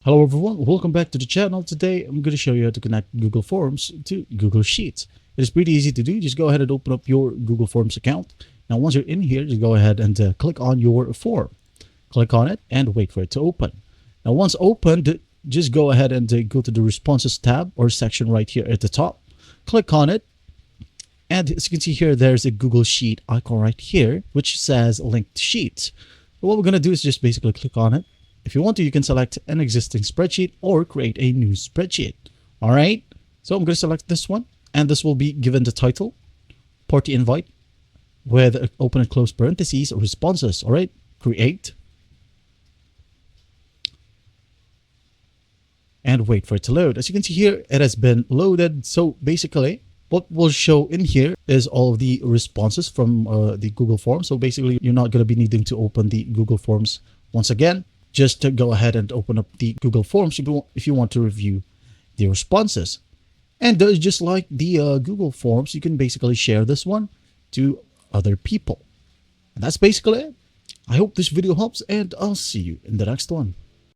Hello everyone, welcome back to the channel. Today I'm going to show you how to connect Google Forms to Google Sheets. It is pretty easy to do. Just go ahead and open up your Google Forms account. Now once you're in here, just go ahead and click on your form. Click on it and wait for it to open. Now once opened, just go ahead and go to the responses tab or section right here at the top. Click on it. And as you can see here, there's a Google Sheet icon right here, which says link to Sheets. So what we're going to do is just basically click on it. If you want to, you can select an existing spreadsheet or create a new spreadsheet. All right. So I'm going to select this one, and this will be given the title, party invite, with open and close parentheses, responses. All right. Create. And wait for it to load. As you can see here, it has been loaded. So basically, what will show in here is all of the responses from the Google Forms. So basically, you're not going to be needing to open the Google Forms once again. Just to go ahead and open up the Google Forms if you want to review the responses. And just like the Google Forms, you can basically share this one to other people. And that's basically it. I hope this video helps, and I'll see you in the next one.